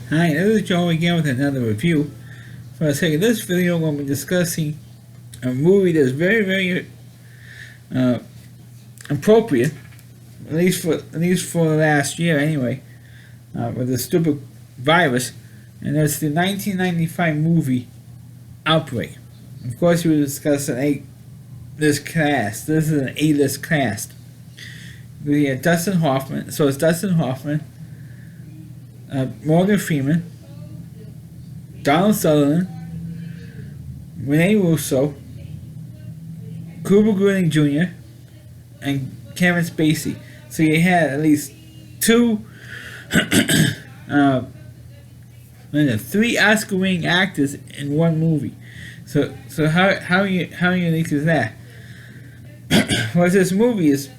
Hi, this is Joe again with another review. For the sake of this video, we'll be discussing a movie that's very uh, appropriate, at least for last year anyway, with the stupid virus, and that's the 1995 movie Outbreak. Of course, we will discuss this cast. This is an A-list cast. We have Dustin Hoffman. So it's Dustin Hoffman, Morgan Freeman, Donald Sutherland, Rene Russo, Cuba Gooding Jr., and Kevin Spacey. So you had at least three Oscar-winning actors in one movie. So how unique is that? Well, this movie is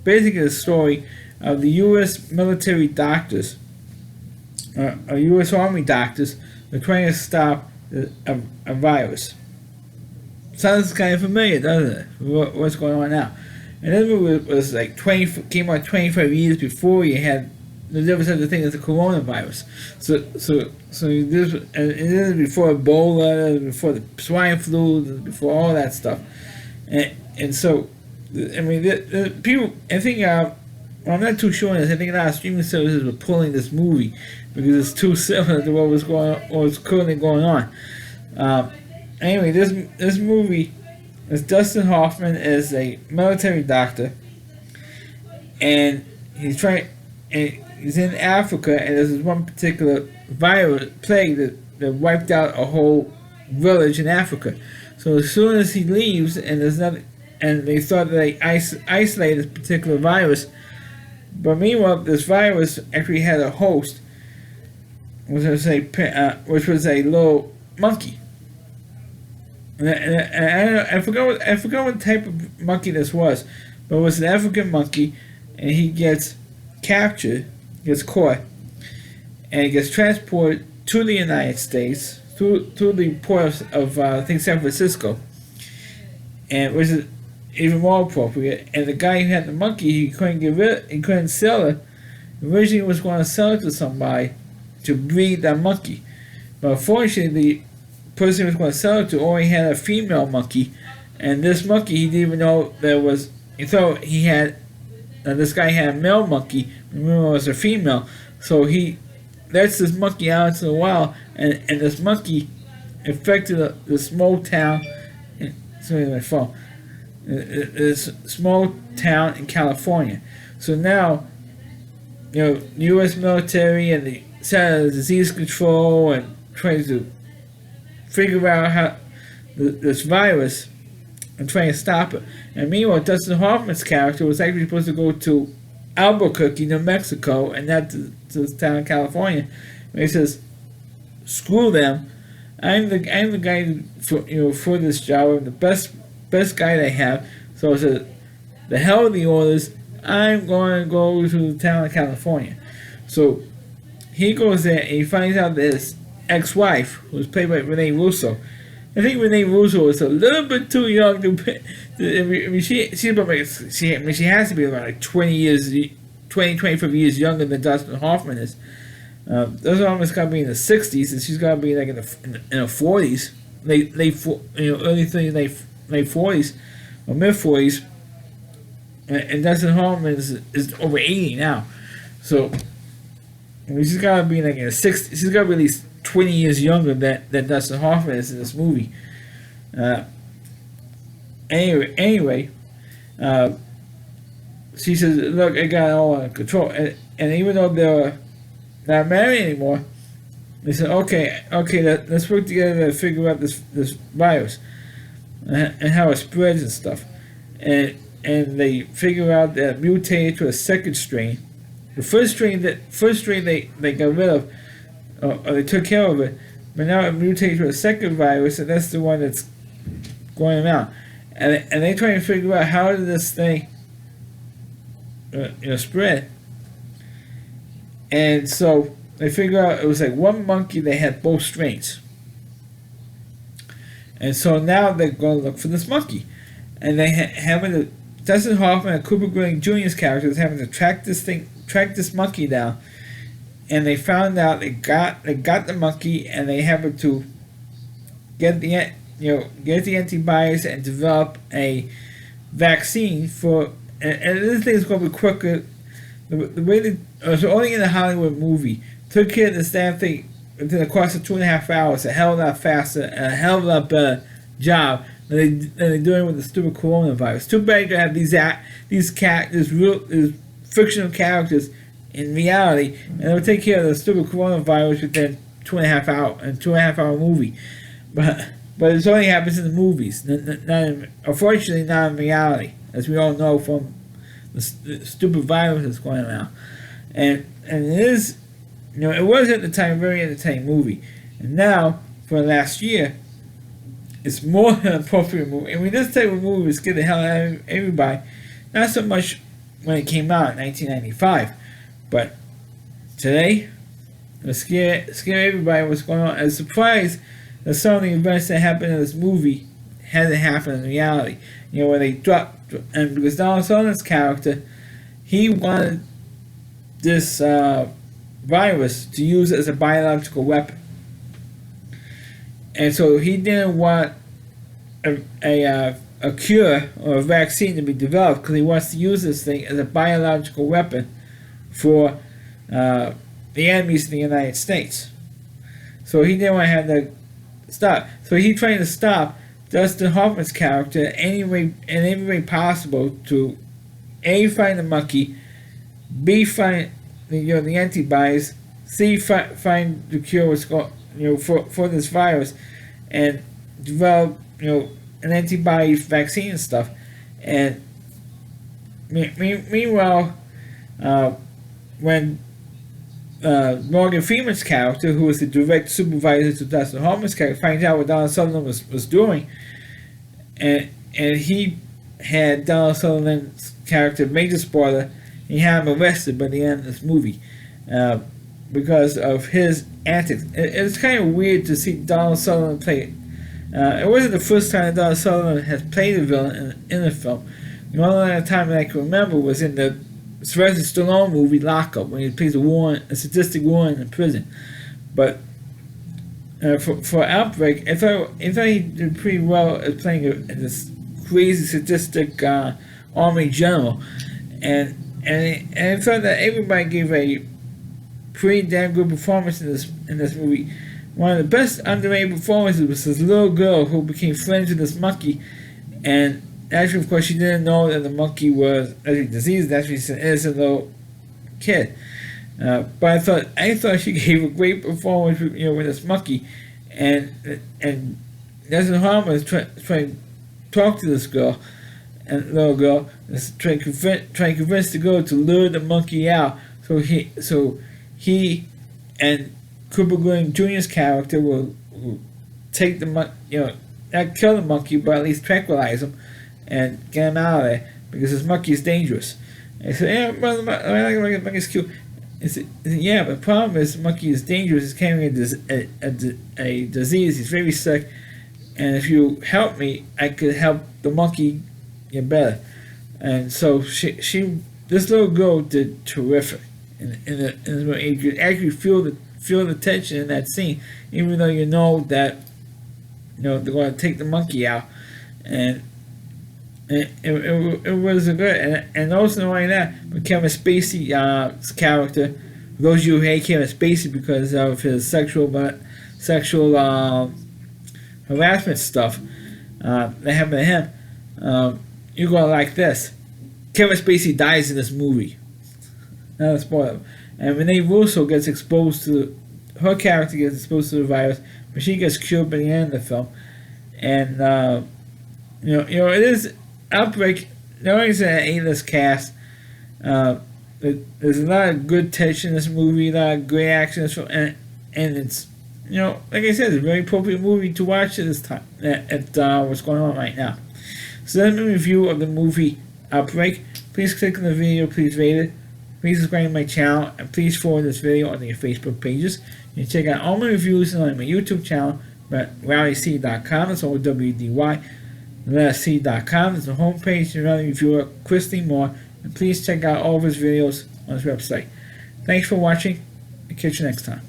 basically the story of the U.S. military doctors, U.S. Army doctors, are trying to stop a virus. Sounds kind of familiar, doesn't it? What's going on now? And this movie was like came out 25 years before you had there was such a thing as the coronavirus. So this is before Ebola, before the swine flu, before all that stuff, and so I mean the people. I think well, I'm not too sure on this. I think a lot of streaming services were pulling this movie because it's too similar to what was currently going on. Anyway, this movie is Dustin Hoffman as a military doctor, and he's in Africa, and there's this one particular virus plague that wiped out a whole village in Africa. So as soon as he leaves, and they thought that they isolated this particular virus, but meanwhile this virus actually had a host, which was a little monkey. And I forgot what type of monkey this was, but it was an African monkey, and he gets captured, gets caught, and he gets transported to the United States, to the port of I think San Francisco, and which is even more appropriate. And the guy who had the monkey, he couldn't sell it. Originally, he was going to sell it to somebody to breed that monkey, but unfortunately, the person who was going to sell it to only had a female monkey, and this monkey he didn't even know there was. He thought he had. This guy had a male monkey, remember it was a female, so he lets this monkey out into the wild, and this monkey infected the small town. Sorry, my phone. This small town in California. So now, the U.S. military and the Center of Disease Control and trying to figure out how this virus and trying to stop it. And meanwhile, Dustin Hoffman's character was actually supposed to go to Albuquerque, New Mexico, and not to this town in California. And he says, "Screw them! I'm the guy for this job. I'm the best guy they have. So I said, the hell with the orders. I'm going to go to the town of California." So he goes there and he finds out that his ex-wife, who was played by Rene Russo. I think Rene Russo is a little bit too young to. I mean, she has to be around like 25 years younger than Dustin Hoffman is. Dustin Hoffman's got to be in the 60s, and she's got to be like in her 40s, early 30s, late 40s, or mid 40s. And Dustin Hoffman is over 80 now, so I mean, she's got to be like in the 60s. She's got to be at least 20 years younger than Dustin Hoffman is in this movie. Anyway, she says, "Look, I got it all under control." And even though they're not married anymore, they said, "Okay, let's work together to figure out this virus and how it spreads and stuff." And they figure out that it mutated to a second strain. The first strain they got rid of, or they took care of it, but now it mutated to a second virus, and that's the one that's going around. And they try to figure out how did this thing spread. And so they figure out it was like one monkey, they had both strains. And so now they're going to look for this monkey. And they having to, Dustin Hoffman and Cuba Gooding Jr.'s characters having to track this monkey down and they found out they got the monkey, and they happened to get the antibodies and develop a vaccine for. And this thing is going to be quicker. The way it was only in a Hollywood movie. Took care of this damn thing within the course of 2.5 hours. A hell of a lot faster and a hell of a lot better job than they're doing with the stupid coronavirus. Too bad you have these fictional characters in reality, and they'll take care of the stupid coronavirus within 2.5 hour movie. But it only happens in the movies, unfortunately not in reality, as we all know from the stupid virus that's going around. And it is, it was at the time a very entertaining movie. And now, for last year, it's more an appropriate movie. And this type of movie scared the hell out of everybody. Not so much when it came out in 1995, but today, it scared everybody what's going on. I was surprised that some of the events that happened in this movie hasn't happened in reality. When they dropped, and because Donald Sutherland's character, he wanted this virus to use it as a biological weapon. And so he didn't want a cure or a vaccine to be developed because he wants to use this thing as a biological weapon for the enemies of the United States. So he didn't want to have that stop. So he tried to stop Dustin Hoffman's character in any way possible to A, find the monkey, B, find the antibodies, C, find the cure for this virus, and develop an antibody vaccine and stuff. And meanwhile, when Morgan Freeman's character, who was the direct supervisor to Dustin Hoffman's character, finds out what Donald Sutherland was doing, and he had Donald Sutherland's character, major spoiler, he had him arrested by the end of this movie because of his antics. It's kind of weird to see Donald Sutherland play it. It wasn't the first time that Donald Sutherland has played a villain in a film. The only other time that I can remember was in the Sylvester Stallone movie Lockup, when he plays a sadistic warden in prison. But for Outbreak, I thought he did pretty well at playing this crazy sadistic army general, and I thought that everybody gave a pretty damn good performance in this movie. One of the best underrated performances was this little girl who became friends with this monkey, and actually, of course, she didn't know that the monkey was actually diseased. Actually, she's an innocent little kid. But I thought she gave a great performance, with this monkey, and Dustin Hoffman was trying to talk to this little girl, trying to convince the girl to lure the monkey out. So he and Cooper Gooding Jr.'s character will take the monkey, not kill the monkey, but at least tranquilize him and get him out of there, because this monkey is dangerous. And I said, yeah, brother, the monkey's cute. I said, yeah, but the problem is the monkey is dangerous. He's carrying a disease. He's very sick. And if you help me, I could help the monkey get better. And so this little girl did terrific. You could actually feel the tension in that scene, even though you know that they're going to take the monkey out, and it was a good, and also not only that, but Kevin Spacey's character. For those of you who hate Kevin Spacey because of his sexual harassment stuff that happened to him, you're gonna like this. Kevin Spacey dies in this movie. Not a spoiler. And Renee Russo her character gets exposed to the virus, but she gets cured by the end of the film. And it is Outbreak. Not only is it an A-list cast, there's a lot of good tension in this movie, a lot of great action in this film, and it's like I said, it's a very appropriate movie to watch at this time at what's going on right now. So that's my review of the movie Outbreak. Please click on the video, please rate it. Please subscribe to my channel, and please forward this video on your Facebook pages. You can check out all my reviews on my YouTube channel at rowdyc.com. That's OWDY. LetUsSee.com is the homepage. You're another reviewer, Christy Moore, and please check out all of his videos on his website. Thanks for watching. Catch you next time.